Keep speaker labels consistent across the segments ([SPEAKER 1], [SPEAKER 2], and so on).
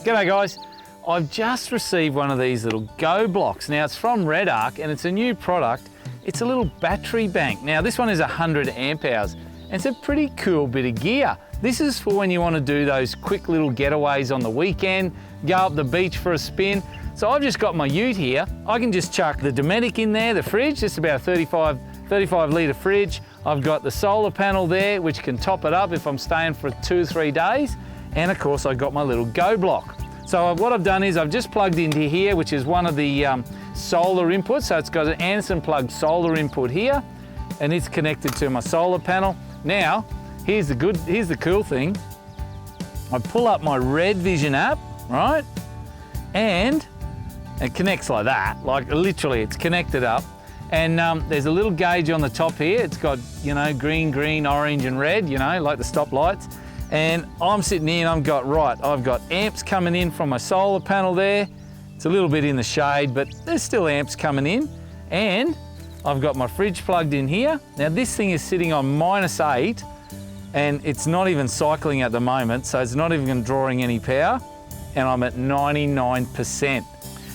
[SPEAKER 1] G'day guys. I've just received one of these little Go blocks. Now it's from Redarc and it's a new product. It's a little battery bank. Now this one is 100 amp hours. And it's a pretty cool bit of gear. This is for when you want to do those quick little getaways on the weekend, go up the beach for a spin. So I've just got my ute here. I can just chuck the Dometic in there, the fridge, just about a 35 litre fridge. I've got the solar panel there, which can top it up if I'm staying for 2 or 3 days. And of course, I've got my little Go block. So what I've done is I've just plugged into here, which is one of the solar inputs. So it's got an Anderson plug solar input here, and it's connected to my solar panel. Now, here's the cool thing. I pull up my Red Vision app, right? And it connects like that, like literally it's connected up. And there's a little gauge on the top here. It's got, you know, green, orange and red, you know, like the stoplights. And I'm sitting here and I've got amps coming in from my solar panel there. It's a little bit in the shade, but there's still amps coming in. And I've got my fridge plugged in here. Now this thing is sitting on -8 and it's not even cycling at the moment, so it's not even drawing any power, and I'm at 99%.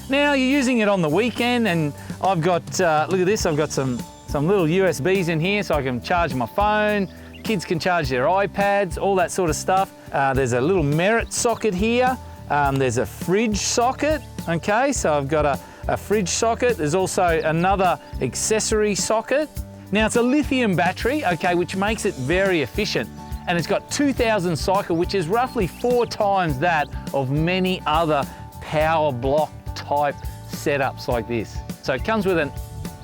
[SPEAKER 1] Now you're using it on the weekend, and I've got, look at this, I've got some little USBs in here so I can charge my phone, kids can charge their iPads, all that sort of stuff. There's a little Merit socket here. There's a fridge socket, okay, so I've got a fridge socket. There's also another accessory socket. Now it's a lithium battery, okay, which makes it very efficient. And it's got 2000 cycle, which is roughly 4 times that of many other power block type setups like this. So it comes with an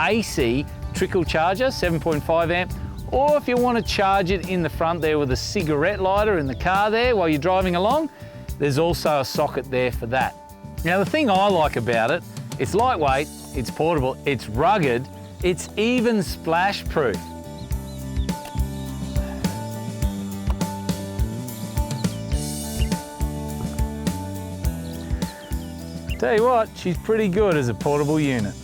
[SPEAKER 1] AC trickle charger, 7.5 amp, or if you want to charge it in the front there with a cigarette lighter in the car there while you're driving along, there's also a socket there for that. Now the thing I like about it, it's lightweight, it's portable, it's rugged, it's even splash proof. Tell you what, she's pretty good as a portable unit.